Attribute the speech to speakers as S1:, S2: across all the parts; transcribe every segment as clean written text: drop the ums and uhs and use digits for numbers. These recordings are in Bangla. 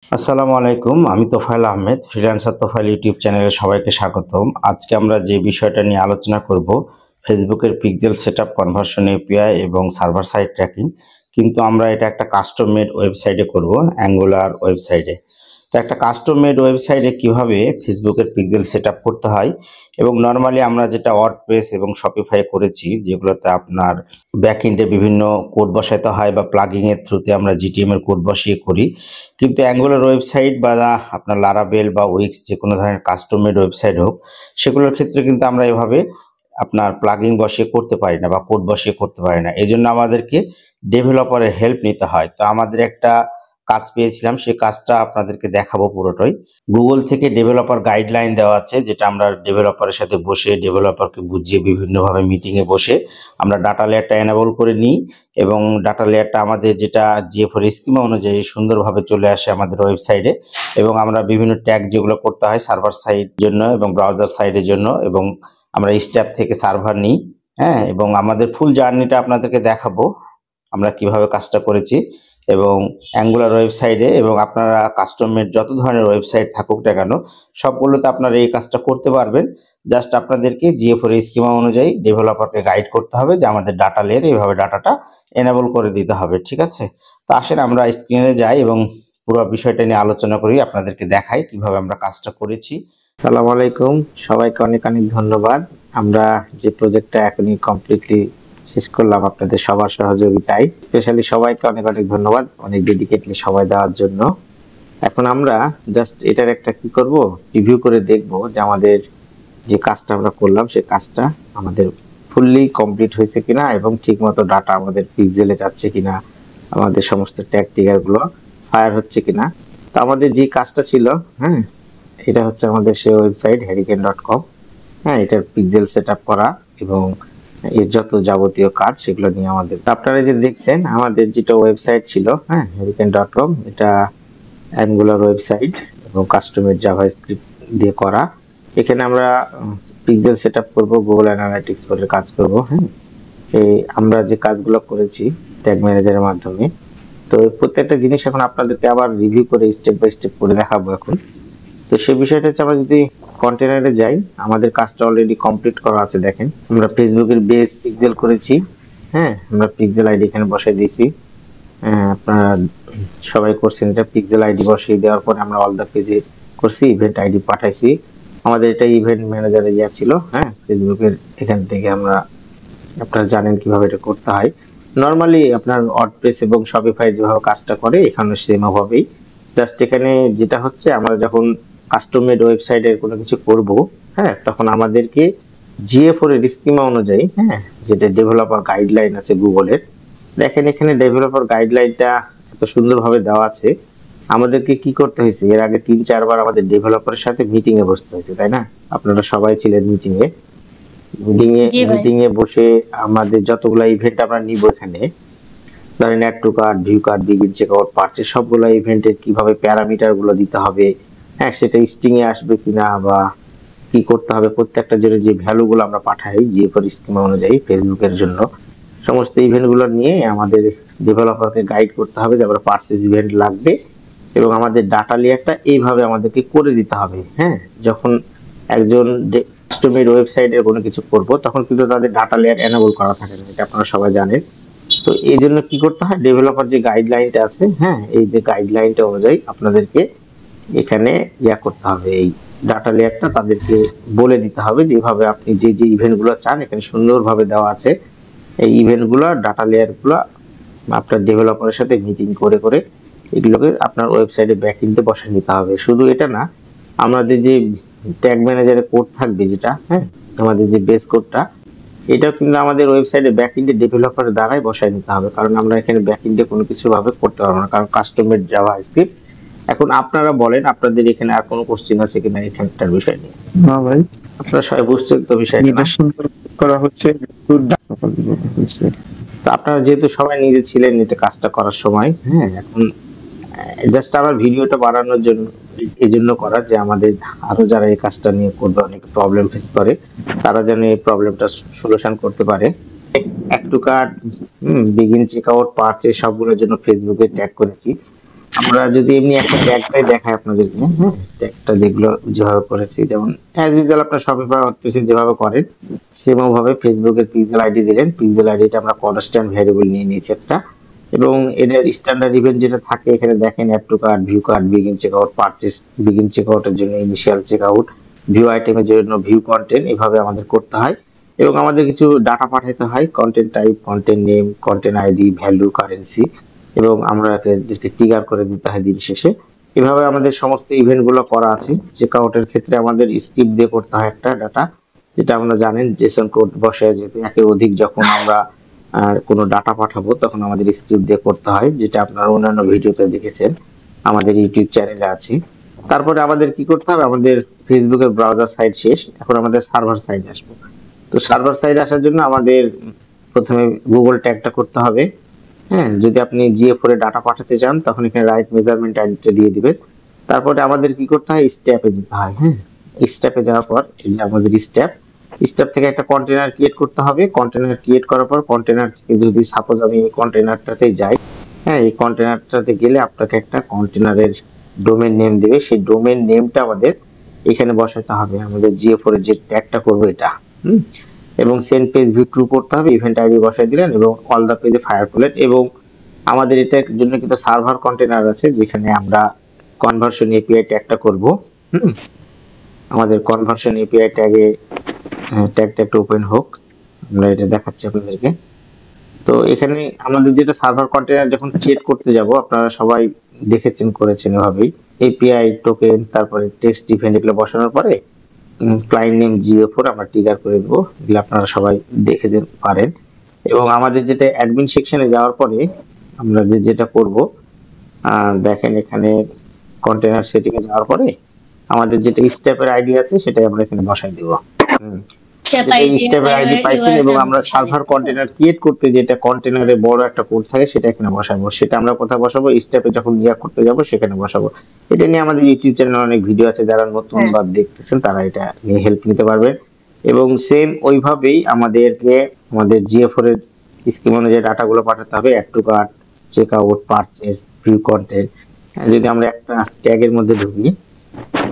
S1: আসসালামু আলাইকুম, আমি তোফায়েল আহমেদ, ফ্রিল্যান্সার তোফায়েল ইউটিউব চ্যানেলে সবাইকে স্বাগতম। আজকে আমরা যে বিষয়টা নিয়ে আলোচনা করব, ফেসবুকের পিক্সেল সেটআপ কনভার্সন এপিআই এবং সার্ভার সাইড ট্র্যাকিং। কিন্তু আমরা এটা একটা কাস্টম মেড ওয়েবসাইটে করব, অ্যাঙ্গুলার ওয়েবসাইটে। তো একটা কাস্টম মেড ওয়েবসাইটে কিভাবে ফেসবুকের পিক্সেল সেটআপ করতে হয় এবং নর্মালি আমরা যেটা ওয়ার্ডপ্রেস এবং শপিফাই করেছি, যেগুলোতে আপনার ব্যাকএন্ডে বিভিন্ন কোড বসাতে হয় বা প্লাগিং এর থ্রুতে আমরা জিটিএম এর কোড বসিয়ে করি। কিন্তু অ্যাঙ্গুলার ওয়েবসাইট বা আপনার লারাবেল বা উইক্স যে কোনো ধরনের কাস্টম মেড ওয়েবসাইট হোক, সেগুলোর ক্ষেত্রে কিন্তু আমরা এভাবে আপনার প্লাগিং বসিয়ে করতে পারি না বা কোড বসিয়ে করতে পারি না। এই জন্য আমাদেরকে ডেভেলপারের হেল্প নিতে হয়। তো আমাদের একটা কাজ পেয়েছিলাম, সেই কাজটা আপনাদেরকে দেখাবো পুরোটাই। গুগল থেকে ডেভেলপার গাইডলাইন দেওয়া আছে, যেটা আমরা ডেভেলপারের সাথে বসে ডেভেলপারকে বুঝিয়ে বিভিন্নভাবে মিটিংয়ে বসে আমরা ডাটা লেয়ারটা এনেবল করে নিই এবং ডাটা লেয়ারটা আমাদের যেটা জিএফওর স্কিমা অনুযায়ী সুন্দরভাবে চলে আসে আমাদের ওয়েবসাইটে। এবং আমরা বিভিন্ন ট্যাগ যেগুলো করতে হয় সার্ভার সাইড জন্য এবং ব্রাউজার সাইডের জন্য, এবং আমরা স্ট্যাপ থেকে সার্ভার নিই। হ্যাঁ, এবং আমাদের ফুল জার্নিটা আপনাদেরকে দেখাবো আমরা কিভাবে কাজটা করেছি। এবং অ্যাঙ্গুলার ওয়েবসাইটে এবং আপনারা কাস্টম মেড যত ধরনের ওয়েবসাইট থাকুক না কেন, সবগুলোতে আপনারা এই কাজটা করতে পারবেন। জাস্ট আপনাদেরকে জিএফওর স্কিমা অনুযায়ী ডেভেলপারকে গাইড করতে হবে যে আমাদের ডাটা লেয়ার এইভাবে ডাটাটা এনেবল করে দিতে হবে। ঠিক আছে, তো আসেন আমরা স্ক্রিনে যাই এবং পুরো বিষয়টা নিয়ে আলোচনা করি, আপনাদেরকে দেখাই কিভাবে আমরা কাজটা করেছি।
S2: আসসালামু আলাইকুম, সবাইকে অনেক অনেক ধন্যবাদ। আমরা যে প্রজেক্টটা এখনই কমপ্লিটলি শেষ করলাম আপনাদের সবার সহযোগিতায়, স্পেশালি সবাইকে অনেক অনেক ধন্যবাদ অনেক ডেডিকেটলি সময় দেওয়ার জন্য। এখন আমরা জাস্ট এটার একটা কি করব, রিভিউ করে দেখব যে আমাদের যে কাজটা আমরা করলাম সেই কাজটা আমাদের ফুললি কমপ্লিট হয়েছে কিনা এবং ঠিকমতো ডাটা আমাদের পিক্সেলে যাচ্ছে কিনা, আমাদের সমস্ত ট্যাগ টিগার গুলো ফায়ার হচ্ছে কিনা। তো আমাদের যে কাজটা ছিল, হ্যাঁ, এটা হচ্ছে আমাদের সেই ওয়েবসাইট hurricane.com। হ্যাঁ, এটার পিক্সেল সেটআপ করা এবং এর যত যাবতীয় কাজ সেগুলো নিয়ে আমাদের, আপনারা যে দেখছেন আমাদের যেটা ওয়েবসাইট ছিল, হ্যাঁ, hurricane.com, এটা অ্যাঙ্গুলার ওয়েবসাইট এবং কাস্টমাইজ জাভাস্ক্রিপ্ট দিয়ে করা। এখানে আমরা পিক্সেল সেটআপ করব, গুগল অ্যানালিটিক্স করে কাজ করব। হ্যাঁ, এই আমরা যে কাজগুলো করেছি ট্যাগ ম্যানেজারের মাধ্যমে, তো প্রত্যেকটা জিনিস এখন আপনাদেরকে আবার রিভিউ করে স্টেপ বাই স্টেপ করে দেখাবো এখন। তো সেই বিষয়টা হচ্ছে, আমরা যদি কন্টেনারে যাই, আমাদের কাজটা অলরেডি কমপ্লিট করা আছে। দেখেন, আমরা ফেসবুকের বেস পিক্সেল করেছি। হ্যাঁ, আমরা পিক্সেল আইডি এখানে বসাই দিয়েছি। আপনারা সবাই করছেন, এটা পিক্সেল আইডি বসিয়ে দেওয়ার পরে আমরা অল দ্য পেজে করছি, ইভেন্ট আইডি পাঠাইছি। আমাদের এটা ইভেন্ট ম্যানেজারে ইয়া ছিল। হ্যাঁ, ফেসবুকের এখান থেকে আমরা, আপনারা জানেন কিভাবে এটা করতে হয়। নরমালি আপনার ওয়ার্ডপ্রেস এবং শপিফাই যেভাবে কাজটা করে এখানে সেম ভাবেই। জাস্ট এখানে যেটা হচ্ছে, আমরা যখন কাস্টম মেড ওয়েবসাইটের কোনো কিছু করব, হ্যাঁ, তখন আমাদেরকে জিএফওর এর স্কিমা অনুযায়ী, হ্যাঁ, যেটা ডেভেলপার গাইডলাইন আছে গুগলের, দেখেন এখানে ডেভেলপার গাইডলাইনটা এত সুন্দরভাবে দেওয়া আছে। আমাদেরকে কি করতে হয়েছে, এর আগে 3-4 বার আমাদের ডেভেলপারের সাথে মিটিং এ বসতে হয়েছে, তাই না? আপনারা সবাই ছিলেন মিটিং এ। মিটিং এ বসে আমাদের যতগুলো ইভেন্ট আমরা নিব, এখানে ধরেন add to cart, view cart, begin checkout, purchase, সবগুলো ইভেন্টের কিভাবে প্যারামিটার গুলো দিতে হবে, হ্যাঁ, সেটা স্ট্রিং এ আসবে কিনা বা কি করতে হবে, প্রত্যেকটা জন্য যে ভ্যালু গুলো আমরা পাঠাই জিএফওর স্কিমা অনুযায়ী ফেসবুকের জন্য, সমস্ত ইভেন্ট গুলো নিয়ে আমাদের ডেভেলপারকে গাইড করতে হবে যে আমরা পারচেজ ইভেন্ট লাগবে এবং আমাদের ডাটা লেয়ারটা এইভাবে আমাদেরকে করে দিতে হবে। হ্যাঁ, যখন একজন কাস্টমার ওয়েবসাইটের কোনো কিছু করব, তখন কিন্তু তাদের ডাটা লেয়ার এনেবল করা থাকে না, এটা আপনারা সবাই জানেন। তো এই জন্য কি করতে হয়, ডেভেলপার যে গাইডলাইনটা আছে, হ্যাঁ, এই যে গাইডলাইনটা অনুযায়ী আপনাদেরকে এখানে ইয়া করতে হবে, এই ডাটা লেয়ারটা তাদেরকে বলে দিতে হবে যে এইভাবে আপনি যে যে ইভেন্টগুলো চান এখানে সুন্দরভাবে দেওয়া আছে। এই ইভেন্টগুলো, ডাটা লেয়ারগুলো আপনার ডেভেলপারের সাথে মিটিং করে করে এগুলোকে আপনার ওয়েবসাইটে ব্যাকএন্ডে বসিয়ে নিতে হবে। শুধু এটা না, আমাদের যে ট্যাগ ম্যানেজারে কোড থাকবে যেটা, হ্যাঁ, আমাদের যে বেস কোডটা, এটাও কিন্তু আমাদের ওয়েবসাইটে ব্যাকএন্ডে ডেভেলপারের দ্বারাই বসায় নিতে হবে, কারণ আমরা এখানে ব্যাকএন্ডে কোনো কিছু ভাবে করতে পারবো না, কারণ কাস্টমার জাভাস্ক্রিপ্ট। এখন আপনারা বলেন, আপনাদের এখানে আর কোনো কোশ্চেন আছে কিনা এখানটার বিষয় নিয়ে?
S3: না ভাই,
S2: আপনারা সবাই বুঝছেন তো বিষয়টা?
S3: এটা সুন্দর করা হচ্ছে,
S2: তো আপনারা যেহেতু সবাই নিজে ছিলেন এটা কাজটা করার সময়, হ্যাঁ, এখন জাস্ট আমার ভিডিওটা বানানোর জন্য, এই জন্য করা যে আমাদের আরো যারা এই কাজটা নিয়ে করবে, অনেক প্রবলেম ফেস করে, তারা যেন এই প্রবলেমটা সলিউশন করতে পারে। Add to cart, begin checkout, purchase, সবগুলোর জন্য ফেসবুকে ট্যাগ করেছি। আমরা যদি এমনি একটা ট্যাগটাই দেখাই আপনাদেরকে, হ্যাঁ, ট্যাগটা যেগুলো যেভাবে করেছি, যেমন অ্যাজ ইউজুয়াল আপনার শপিফাই ওয়ার্ডপ্রেসে যেভাবে করেন সেম ভাবে ফেসবুকের পিক্সেল আইডি দিলেন। পিক্সেল আইডিটা আমরা কনস্ট্যান্ট ভ্যারিয়েবল নিয়ে নিয়েছি একটা, এবং এটার স্ট্যান্ডার্ড ইভেন্ট যেটা থাকে এখানে দেখেন add to cart, view cart, begin checkout, purchase, begin চেকআউটের জন্য ইনিশিয়াল চেকআউট, ভিউ আইটেমের জন্য ভিউ কন্টেন্ট, এভাবে আমাদের করতে হয়। এবং আমাদের কিছু ডাটা পাঠাতে হয়, content type, content name, content ID, value, currency, এবং আমরা এদেরকে ট্রিগার করে দিতে হয় দিন শেষে। এভাবে আমাদের সমস্ত ইভেন্ট গুলো করা আছে। চেকআউটের ক্ষেত্রে আমাদের স্ক্রিপ্ট দিয়ে করতে হয় একটা ডাটা, যেটা আমরা জানেন জেসন কোড বসায়, যেতে একের অধিক যখন আমরা কোনো ডাটা পাঠাবো তখন আমাদের স্ক্রিপ্ট দিয়ে করতে হয়, যেটা আপনারা অন্যান্য ভিডিওতে দেখেছেন, আমাদের ইউটিউব চ্যানেলে আছে। তারপরে আমাদের কি করতে হবে, আমাদের ফেসবুকের ব্রাউজার সাইট শেষ, এখন আমাদের সার্ভার সাইড আসবো। তো সার্ভার সাইড আসার জন্য আমাদের প্রথমে গুগল ট্যাগটা করতে হবে। হ্যাঁ, যদি আপনি জিএ4 এ ডাটা পাঠাতে চান তখন এখানে রাইট মেজারমেন্ট আইডিটা দিয়ে দিবেন। তারপরে আমাদের কি করতে হয়, স্ট্যাপে যেতে হয়। হ্যাঁ, স্ট্যাপে যাওয়ার পর এই যে আমাদের স্ট্যাপ থেকে একটা কন্টেনার ক্রিয়েট করতে হবে। কন্টেনার ক্রিয়েট করার পর কন্টেনার থেকে যদি সাপোজ আমি এই কন্টেনারটাতে যাই, হ্যাঁ, এই কন্টেনারটাতে গেলে আপনাকে একটা কন্টেনারের ডোমেন নেম দেবে, সেই ডোমেন নেমটা আমাদের এখানে বসাতে হবে। আমাদের জিএ4 এর যে ট্যাগটা করবো এটা, এবং সেন্ড পেজ ভিউ ট্রু করতে হবে, ইভেন্ট আইডি বসাই দিলেন, এবং অল দা পেজে ফায়ার করলেন। এবং আমাদের এটার জন্য কিন্তু সার্ভার কন্টেনার আছে, যেখানে আমরা কনভার্সন এপিআই ট্যাগটা করব। আমাদের কনভার্সন এপিআই ট্যাগটা একটু ওপেন হোক, আমরা এটা দেখাচ্ছি আপনাদেরকে। তো এখানে আমাদের যেটা সার্ভার কন্টেনার যখন ক্রিয়েট করতে যাব, আপনারা সবাই দেখেছেন করেছেন এভাবেই, এপিআই টোকেন, তারপরে টেস্ট ইভেন্ট, এগুলো বসানোর পরে ক্লায়েন্ট নেম জিও4 আমরা ট্রিগার করে দেবো, এগুলো আপনারা সবাই দেখে পারেন। এবং আমাদের যেটা অ্যাডমিন সেকশনে যাওয়ার পরে আমরা যেটা করব, দেখেন এখানে কন্টেনার সেটিং এ যাওয়ার পরে আমাদের যেটা স্টেপের আইডি আছে সেটাই আমরা এখানে বসাই দেব। স্টেপের আইডি পাইছেন, এবং আমরা সার্ভার কন্টেনার ক্রিয়েট করতে যেটা কন্টেনারে বড় একটা কোড থাকে সেটা এখানে বসাবো। সেটা আমরা কোথায় বসাবো, স্টেপে যখন ইয়া করতে যাব সেখানে বসাবো। এটা নিয়ে আমাদের ইউটিউব চ্যানেলে অনেক ভিডিও আছে, যারা নতুন বা দেখতেছেন তারা এটা নিয়ে হেল্প নিতে পারবেন। এবং সেম ওইভাবেই আমাদেরকে আমাদের জিএ4 এর স্কিম অনুযায়ী ডাটাগুলো পাঠাতে হবে, add to cart, checkout, purchase, view content. যদি আমরা একটা ট্যাগের মধ্যে ঢুকি,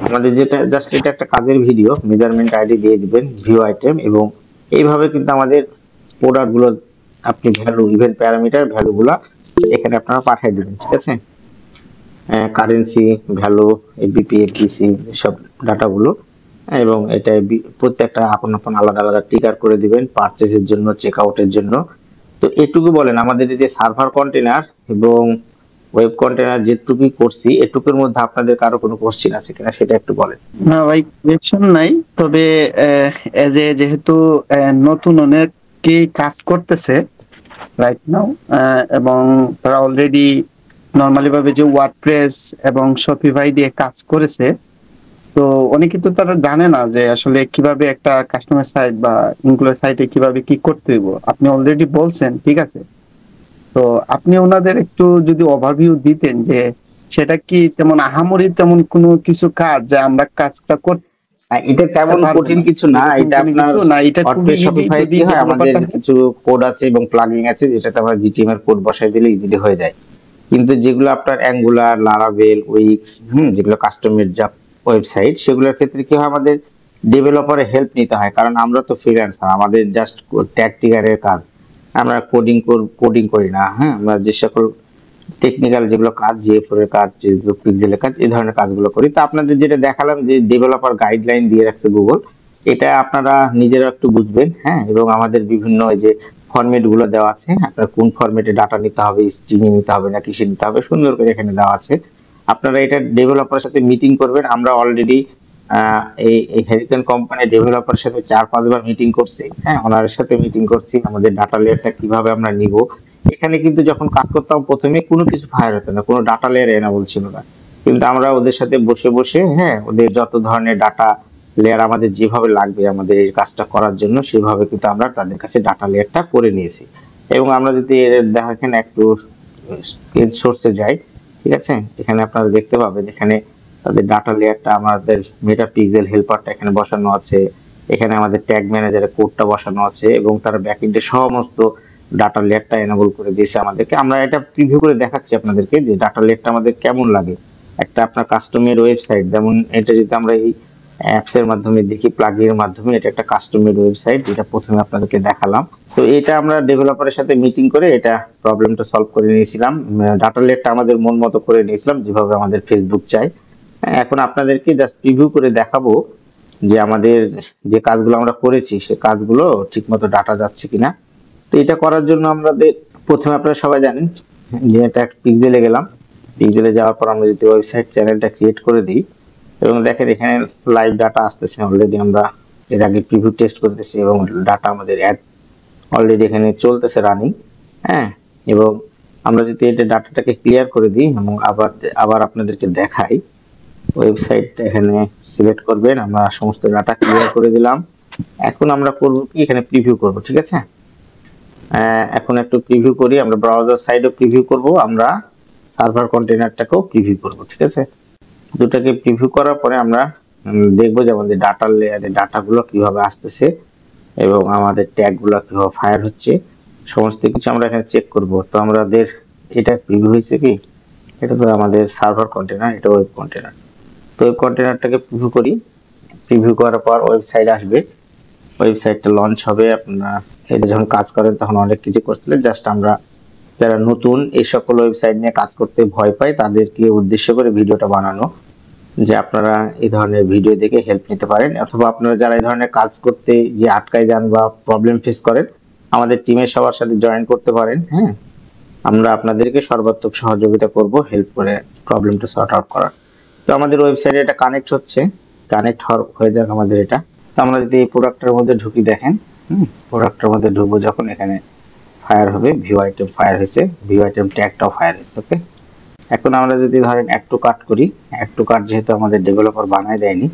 S2: আমাদের যেটা জাস্ট এটা একটা কাজের ভিডিও, মেজারমেন্ট আইডি দিয়ে দিবেন, ভিউ আইটেম, এবং এইভাবে কিন্তু আমাদের প্রোডাক্ট গুলো আপনি ভ্যালু, ইভেন্ট প্যারামিটার ভ্যালুগুলো এখানে আপনারা পাঠিয়ে দিবেন। ঠিক আছে, কারেন্সি, ভ্যালু, এবিপি, এপিসি, সব ডাটাগুলো, এবং এটা প্রত্যেকটা আপন আপন আলাদা আলাদা ট্রিগার করে দিবেন, পারচেজের জন্য, চেকআউটের জন্য। তো এটুকু বলেন, আমাদের যে সার্ভার কন্টেনার এবং ওয়েব কন্টেনার যেটুকুই করছি, এটুকুর মধ্যে আপনাদের কারো কোনো কোশ্চেন আছে কিনা সেটা একটু বলেন।
S3: না ভাই, কোয়েকশন নাই, তবে যেহেতু নতুন অনেকেই কাজ করতেছে রাইট নাও, এবং তারা অলরেডি নরমালি ভাবে যে ওয়ার্ডপ্রেস এবং শপিফাই দিয়ে কাজ করেছে, তো অনেকে তো তারা জানে না যে আসলে কিভাবে একটা কাস্টমার সাইট বা ইনক্লুয়ার সাইটে কিভাবে কি করতে হইব। আপনি অলরেডি বলছেন, ঠিক আছে, তো আপনি ওনাদের একটু যদি ওভারভিউ দিতেন যে সেটা কি তেমন আহামরি তেমন কোনো কিছু কাজ যা আমরা কাজটা করতে,
S2: এটা তেমন কঠিন কিছু না, এটা আপনার ওয়ার্ডপ্রেস শপিফাই কি হয়, আমাদের কিছু কোড আছে এবং প্লাগইন আছে যেটাতে আমরা জিটিএম এর কোড বসাই দিলে ইজিলি হয়ে যায়। কিন্তু যেগুলো আপনার অ্যাঙ্গুলার, লারাভেল, উইক্স, যেগুলো কাস্টম মেড যা ওয়েবসাইট, সেগুলোর ক্ষেত্রে কি হয়, আমাদের ডেভেলপারের হেল্প নিতে হয়, কারণ আমরা তো ফ্রিল্যান্সার, আমাদের জাস্ট ট্যাগ ট্রিগারের কাজ, আমরা কোডিং করি না। হ্যাঁ, আমরা যে সকল টেকনিক্যাল যেগুলো কাজ, জিএ4 এর কাজ, ফেসবুক পিক্সেলের কাজ, এই ধরনের কাজগুলো করি। তো আপনাদের যেটা দেখালাম যে ডেভেলপার গাইডলাইন দিয়ে রাখছে গুগল, এটা আপনারা নিজেরা একটু বুঝবেন। হ্যাঁ, এবং আমাদের বিভিন্ন এই যে ফরম্যাট গুলো দেওয়া আছে, আপনার কোন ফরম্যাটে ডাটা নিতে হবে, স্ট্রিং নিতে হবে না কিসে নিতে হবে, সুন্দর করে এখানে দেওয়া আছে। আপনারা এটা ডেভেলপারের সাথে মিটিং করবেন। আমরা অলরেডি এই হেরিকেন কোম্পানি ডেভেলপারের সাথে 4-5 বার মিটিং করছি। হ্যাঁ, ওনার সাথে মিটিং করছি, আমাদের ডাটা লেয়ারটা কিভাবে আমরা নিব। এখানে কিন্তু যখন কাজ করতাম প্রথমে কোনো কিছু ফায়ার হতো না, কোনো ডাটা লেয়ার এনাবল ছিল না, কিন্তু আমরা ওদের সাথে বসে বসে, হ্যাঁ, ওদের যত ধরনের ডাটা লেয়ার আমাদের যেভাবে লাগবে আমাদের এই কাজটা করার জন্য, সেভাবে কিন্তু আমরা তাদের কাছে ডাটা লেয়ারটা করে নিয়েছি। এবং আমরা যদি দেখেন একটু পেজ সোর্সে যাই, ঠিক আছে, এখানে আপনারা দেখতে পাবেন এখানে তাদের ডাটা লেয়ারটা, আমাদের মেটা পিক্সেল হেল্পারটা এখানে বসানো আছে, এখানে আমাদের ট্যাগ ম্যানেজারের কোডটা বসানো আছে, এবং তার ব্যাকএন্ডে সমস্ত ডাটা লেয়ারটা এনেবল করে দিয়েছে আমাদেরকে। আমরা এটা প্রিভিউ করে দেখাচ্ছি আপনাদেরকে যে ডাটা লেয়ারটা আমাদের কেমন লাগে। একটা আপনার কাস্টমের ওয়েবসাইট, যেমন এটা যদি আমরা এই অ্যাপস এর মাধ্যমে দেখি, প্লাগইনের মাধ্যমে, এটা একটা কাস্টমের ওয়েবসাইট, এটা প্রথমে আপনাদেরকে দেখালাম। তো এটা আমরা ডেভেলপারের সাথে মিটিং করে এটা প্রবলেমটা সলভ করে নিয়েছিলাম। ডাটা লেয়ারটা আমাদের মন মতো করে নিয়েছিলাম যেভাবে আমাদের ফেসবুক চাই। এখন আপনাদেরকে জাস্ট প্রিভিউ করে দেখাবো যে আমাদের যে কাজগুলো আমরা করেছি সে কাজগুলো ঠিকমতো ডাটা যাচ্ছে কিনা। তো এটা করার জন্য আমাদের প্রথমে, আপনারা সবাই জানেন যে এটা পিক্সেলে গেলাম। পিক্সেলে যাওয়ার পর আমরা যদি ওয়েবসাইট চ্যানেলটা ক্রিয়েট করে দিই এবং দেখেন এখানে লাইভ ডাটা আসতেছে অলরেডি। আমরা এর আগে প্রিভিউ টেস্ট করতেছি এবং ডাটা আমাদের অ্যাড অলরেডি এখানে চলতেছে রানিং। হ্যাঁ, এবং আমরা যদি এটা ডাটাটাকে ক্লিয়ার করে দিই এবং আবার আপনাদেরকে দেখাই, ওয়েবসাইটটা এখানে সিলেক্ট করবেন, আমরা সমস্ত ডাটা ক্লিয়ার করে দিলাম। এখন আমরা করব কি, এখানে প্রিভিউ করব, ঠিক আছে। এখন একটু প্রিভিউ করি, আমরা ব্রাউজার সাইডে প্রিভিউ করব, আমরা সার্ভার কন্টেইনারটাকেও প্রিভিউ করব, ঠিক আছে। দুটাকে প্রিভিউ করার পরে আমরা দেখবো যে আমাদের ডাটা লেয়ারে ডাটাগুলো কিভাবে আসতেছে এবং আমাদের ট্যাগগুলো কিভাবে ফায়ার হচ্ছে, সমস্ত কিছু আমরা এখানে চেক করব। তো আমাদের এটা প্রিভিউ হয়েছে কি, এটা তো আমাদের সার্ভার কন্টেইনার, এটা ওয়েব কন্টেইনার। তো ওয়েব কন্টেইনারটাকে প্রিভিউ করি। প্রিভিউ করার পর ওয়েবসাইট আসবে, ওয়েবসাইটটা লঞ্চ হবে। আপনারা এটা যখন কাজ করেন তখন অনেক কিছু করছিলেন। জাস্ট আমরা যারা নতুন এই সকল ওয়েবসাইট নিয়ে কাজ করতে ভয় পায় তাদেরকে উদ্দেশ্য করে ভিডিওটা বানানো, যে আপনারা এই ধরনের ভিডিও দেখে হেল্প নিতে পারেন, অথবা আপনারা যারা এই ধরনের কাজ করতে যে আটকায় যান বা প্রবলেম ফেস করেন আমাদের টিমের সবার সাথে জয়েন করতে পারেন। হ্যাঁ, আমরা আপনাদেরকে সর্বাত্মক সহযোগিতা করব হেল্প করে প্রবলেমটা সর্ট আউট করার। তো আমাদের ওয়েবসাইটে এটা কানেক্ট হচ্ছে, কানেক্ট হয়ে যাক আমাদের এটা। তো আমরা যদি এই প্রোডাক্টের মধ্যে ঢুকি, দেখেন প্রোডাক্টের মধ্যে ঢুকবো যখন এখানে ফায়ার হবে, ভিউ আইটেম ফায়ার হয়েছে, ভিউ আইটেম ট্যাগটাও ফায়ার হয়েছে। ওকে, এখন আমরা যদি ধরেন অ্যাড টু কার্ট করি, অ্যাড টু কার্ট যেহেতু আমাদের ডেভেলপার বানায় দেয়নি,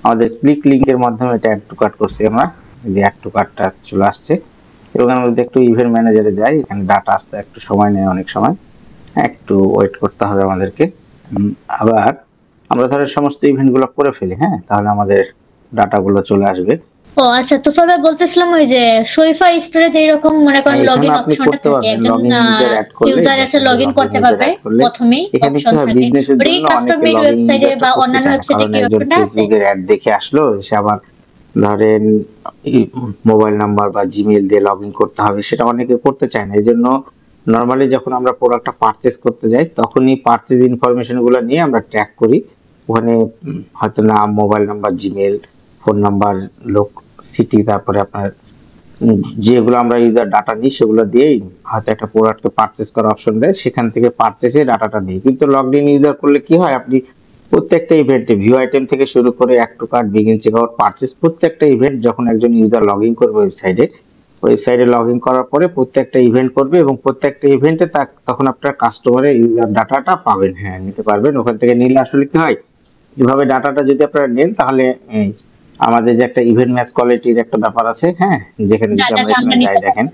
S2: আমাদের ক্লিক লিঙ্কের মাধ্যমে এটা অ্যাড টু কার্ট করছি আমরা, যে অ্যাড টু কার্টটা চলে আসছে। এবং আমরা যদি একটু ইভেন্ট ম্যানেজারে যাই, এখানে ডাটা আসতে একটু সময় নেয়, অনেক সময় একটু ওয়েট করতে হবে আমাদেরকে। আবার আমরা ধরেন সমস্ত ইভেন্টগুলো করে ফেলি, হ্যাঁ, তাহলে আমাদের ডাটাগুলো চলে আসবে।
S4: ও আচ্ছা, তোফায়েল ভাই বলতেছিলাম ওই যে শরীফা স্টোরেজ এইরকম মনে করেন লগইন অপশনটা থাকে, একজন ইউজার এসে লগইন করতে পারবে প্রথমেই অপশন থাকে। এই কাস্টমাইজ ওয়েবসাইটে বা অন্যান্য ওয়েবসাইটে কি অপশনটা আছে?
S2: ফেসবুকের অ্যাড দেখে আসলো, সে আবার ধরেন মোবাইল নাম্বার বা জিমেইল দিয়ে লগইন করতে হবে, সেটা অনেকে করতে চায় না। এজন্য নরমালি যখন আমরা প্রোডাক্টটা পারচেজ করতে যাই তখনই পারচেজ ইনফরমেশন গুলো নিয়ে আমরা ট্র্যাক করি। ওখানে হয়তো নাম, mobile number, Gmail, phone number, লোক, সিটি, তারপরে আপনার যেগুলো আমরা ইউজার ডাটা দিই সেগুলো দিয়েই হয়তো একটা প্রোডাক্টকে পারচেজ করার অপশন দেয়, সেখান থেকে পারচেজে ডাটাটা দিই। কিন্তু লগড ইন ইউজার করলে কি হয়, আপনি প্রত্যেকটা ইভেন্টে ভিউ আইটেম থেকে শুরু করে add to cart, begin checkout, purchase, প্রত্যেকটা ইভেন্ট যখন একজন ইউজার লগ ইন করবে ওয়েবসাইটে লগ ইন করার পরে প্রত্যেকটা ইভেন্ট করবে এবং প্রত্যেকটা ইভেন্টে তখন আপনার কাস্টমারের ইউজার ডাটাটা পাবেন, হ্যাঁ, নিতে পারবেন। ওখান থেকে নিলে আসলে কি হয়, এভাবে ডাটাটা যদি আপনারা নেন তাহলে আমাদের যে একটা ইভেন্ট ম্যাচ কোয়ালিটির একটা ব্যাপার আছে, হ্যাঁ, যেখানে যদি আমরা এখানে যাই, দেখেন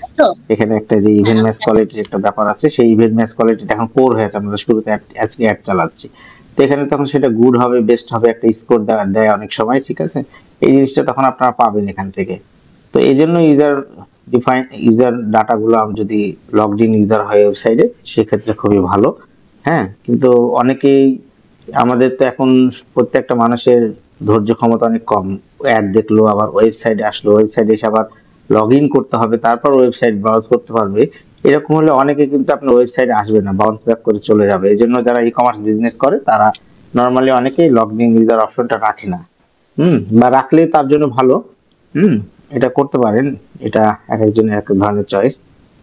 S2: এখানে একটা যে ইভেন্ট ম্যাচ কোয়ালিটির একটা ব্যাপার আছে, সেই ইভেন্ট ম্যাচ কোয়ালিটিটা এখন কোর হয়েছে, আমরা শুরুতে আজকে অ্যাড চালাচ্ছি। তো এখানে তখন সেটা গুড হবে, বেস্ট হবে, একটা স্কোর দেয় অনেক সময়, ঠিক আছে। এই জিনিসটা তখন আপনারা পাবেন এখান থেকে। তো এই জন্য ইউজার ডাটাগুলো যদি লগড ইন ইউজার হয় ওয়েবসাইটে, সেক্ষেত্রে খুবই ভালো। হ্যাঁ, কিন্তু অনেকেই, আমাদের তো এখন প্রত্যেকটা মানুষের ধৈর্য ক্ষমতা অনেক কম, অ্যাড দেখলো আবার ওয়েবসাইটে আসলো, ওয়েবসাইটে এসে আবার লগ ইন করতে হবে, তারপর ওয়েবসাইট ব্রাউজ করতে পারবে। এরকম হলে অনেকে কিন্তু আপনার ওয়েবসাইটে আসবে না, বাউন্স ব্যাক করে চলে যাবে। এই জন্য যারা ই কমার্স বিজনেস করে তারা নর্মালি অনেকেই লগ ইন ইউজার অপশনটা রাখে না, বা রাখলে তার জন্য ভালো। এটা করতে পারেন, এটা এক একজনের এক ধরনের চয়েস।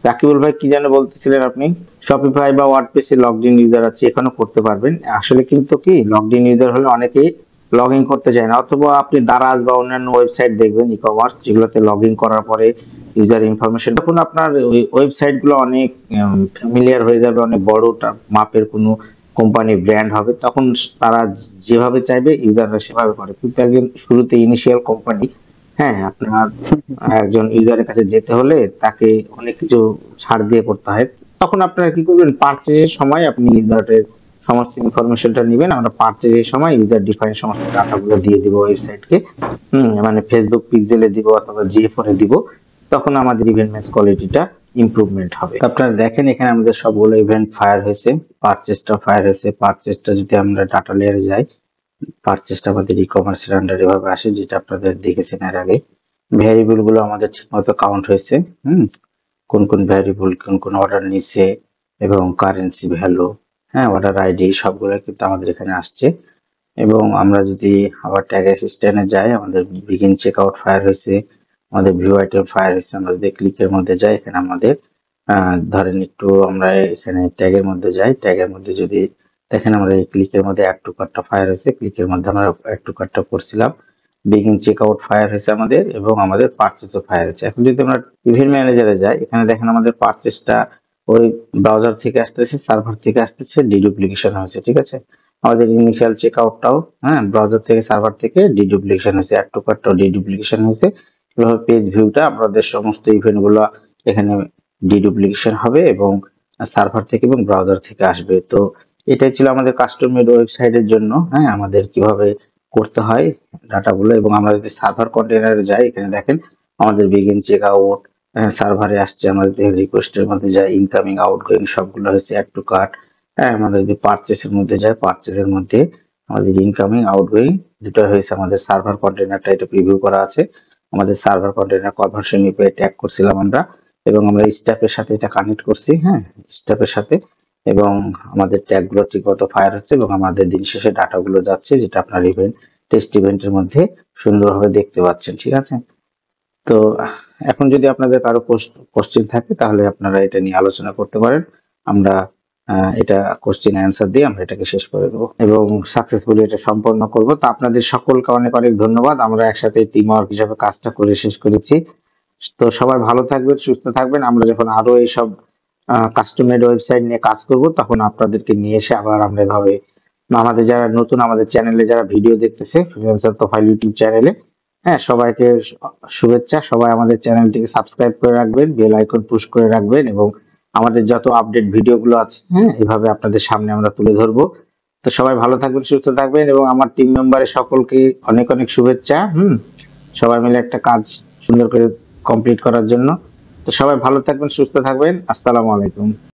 S2: রাকিবুল ভাই কি যেন বলতেছিলেন আপনি? শপিফাই বা ওয়ার্ডপ্রেসে লগড ইন ইউজার আছে, এখানেও করতে পারবেন। আসলে কিন্তু কি, লগড ইন ইউজার হলে অনেকেই লগ ইন করতে চায় না, অথবা আপনি দারাজ বা অন্যান্য ওয়েবসাইট দেখবেন ই কমার্স, যেগুলোতে লগ ইন করার পরে ইউজার ইনফরমেশন, তখন আপনার ওয়েবসাইট গুলো অনেক ফ্যামিলিয়ার হয়ে যাবে, অনেক বড় মাপের কোনো কোম্পানি ব্র্যান্ড হবে, তখন তারা যেভাবে চাইবে ইউজাররা সেভাবে করে। কিন্তু একজন শুরুতে ইনিশিয়াল কোম্পানি, হ্যাঁ, আপনার একজন ইউজারের কাছে যেতে হলে তাকে অনেক কিছু ছাড় দিয়ে করতে হয়। তখন আপনারা কি করবেন, পারচেজের সময় আপনি ইউজারের সমস্ত ইনফরমেশনটা নেবেন, আমরা পারচেজের সময় ইউজার ডিফাইন সমস্ত ডাটাগুলো দিয়ে দিব ওয়েবসাইটকে, মানে ফেসবুক পিক্সেলে দিব অথবা জিএফ এ দিব, তখন আমাদের ইভেন্ট ম্যাচ কোয়ালিটিটা ইমপ্রুভমেন্ট হবে। আপনারা দেখেন এখানে আমাদের সবগুলো ইভেন্ট ফায়ার হয়েছে, পারচেসটা ফায়ার হয়েছে। পারচেসটা যদি আমরা ডাটা লেয়ারে যাই, পারচেসটা আমাদের ই কমার্সের আন্ডারে এভাবে আসে, যেটা আপনাদের দেখেছেন এর আগে। ভ্যারিয়েবল গুলো আমাদের ঠিকমতো কাউন্ট হয়েছে, কোন কোন ভ্যারিয়েবল কোন কোন অর্ডার নিছে এবং কারেন্সি ভ্যালু, হ্যাঁ, অর্ডার আইডি সবগুলো কিন্তু আমাদের এখানে আসছে। এবং আমরা যদি আবার ট্যাগ অ্যাসিস্ট্যান্টে যাই, আমাদের বিগিন চেকআউট ফায়ার হয়েছে, আমাদের ভিউ আইটেম ফায়ার হয়েছে। আমরা যদি ক্লিকের মধ্যে যাই, এখানে আমাদের ধরেন একটু আমরা এখানে ট্যাগের মধ্যে যাই, ট্যাগের মধ্যে যদি দেখেন আমরা এই ক্লিকের মধ্যে অ্যাড টু কার্টটা ফায়ার হয়েছে, ক্লিকের মধ্যে আমরা অ্যাড টু কার্টটা করছিলাম, বিগিন চেকআউট ফায়ার হয়েছে আমাদের, এবং আমাদের পারচেসও ফায়ার হয়েছে। এখন যদি আমরা ইভেন্ট ম্যানেজারে যাই, এখানে দেখেন আমাদের পারচেসটা ওই ব্রাউজার থেকে আসতেছে, সার্ভার থেকে আসতেছে, ডিডুপ্লিকেশন হয়েছে, ঠিক আছে। আমাদের ইনিশিয়াল চেকআউটটাও, হ্যাঁ, ব্রাউজার থেকে সার্ভার থেকে ডিডুপ্লিকেশন হয়েছে, অ্যাড টু কার্টটাও ডিডুপ্লিকেশন হয়েছে। এভাবে পেজ ভিউটা আমাদের সমস্ত ইভেন্ট গুলো এখানে ডিডুপ্লিকেশন হবে এবং সার্ভার থেকে এবং ব্রাউজার থেকে আসবে। তো এটাই ছিল আমাদের কাস্টম মেড ওয়েবসাইটের জন্য, হ্যাঁ, আমাদের কিভাবে করতে হয় ডাটাগুলো। এবং আমরা যদি সার্ভার কন্টেনারে যাই, এখানে দেখেন আমাদের বিগিন চেক আউট সার্ভারে আসছে, আমাদের রিকোয়েস্টের মধ্যে যাই, ইনকামিং আউটগোয়িং সবগুলো হচ্ছে অ্যাড টু কার্ট। হ্যাঁ, আমরা যদি পারচেসের মধ্যে যাই, পারচেসের মধ্যে আমাদের ইনকামিং আউটগোয়িং দুটো হয়েছে। আমাদের সার্ভার কন্টেনারটা এটা প্রিভিউ করা আছে, আমাদের server container conversion UPI tag করছিলাম আমরা, এবং আমরা স্ট্যাপের সাথে এটা কানেক্ট করছি, হ্যাঁ, স্ট্যাপের সাথে। এবং আমাদের ট্যাগ গুলো ঠিকমতো ফায়ার হচ্ছে এবং আমাদের দিন শেষে ডাটা গুলো যাচ্ছে, যেটা আপনার ইভেন্ট টেস্ট ইভেন্টের মধ্যে সুন্দরভাবে দেখতে পাচ্ছেন, ঠিক আছে। তো এখন যদি আপনাদের কারো কোশ্চেন থাকে, তাহলে আপনারা এটা নিয়ে আলোচনা করতে পারেন। আমরা এটা কোশ্চেন অ্যান্সার দিয়ে আমরা এটাকে শেষ করে দেবো এবং সাকসেসফুলি এটা সম্পন্ন করব। তো আপনাদের সকলকে অনেক অনেক ধন্যবাদ। আমরা একসাথে টিম ওয়ার্ক হিসাবে কাজটা করে শেষ করেছি। তো সবাই ভালো থাকবেন, সুস্থ থাকবেন। আমরা যখন আরো এইসব কাস্টম মেড ওয়েবসাইট নিয়ে কাজ করব, তখন আপনাদেরকে নিয়ে এসে আবার আমরা এভাবে, আমাদের যারা নতুন আমাদের চ্যানেলে যারা ভিডিও দেখতেছে, ফ্রিল্যান্সার তোফায়েল ইউটিউব চ্যানেলে, হ্যাঁ, সবাইকে শুভেচ্ছা। সবাই আমাদের চ্যানেলটিকে সাবস্ক্রাইব করে রাখবেন, বেল আইকন পুশ করে রাখবেন, এবং আমাদের যত আপডেট ভিডিওগুলো আছে, হ্যাঁ, এভাবে আপনাদের সামনে আমরা তুলে ধরবো। তো সবাই ভালো থাকবেন, সুস্থ থাকবেন, এবং আমার টিম মেম্বারের সকলকে অনেক অনেক শুভেচ্ছা। সবাই মিলে একটা কাজ সুন্দর করে কমপ্লিট করার জন্য। তো সবাই ভালো থাকবেন, সুস্থ থাকবেন। আসসালামু আলাইকুম।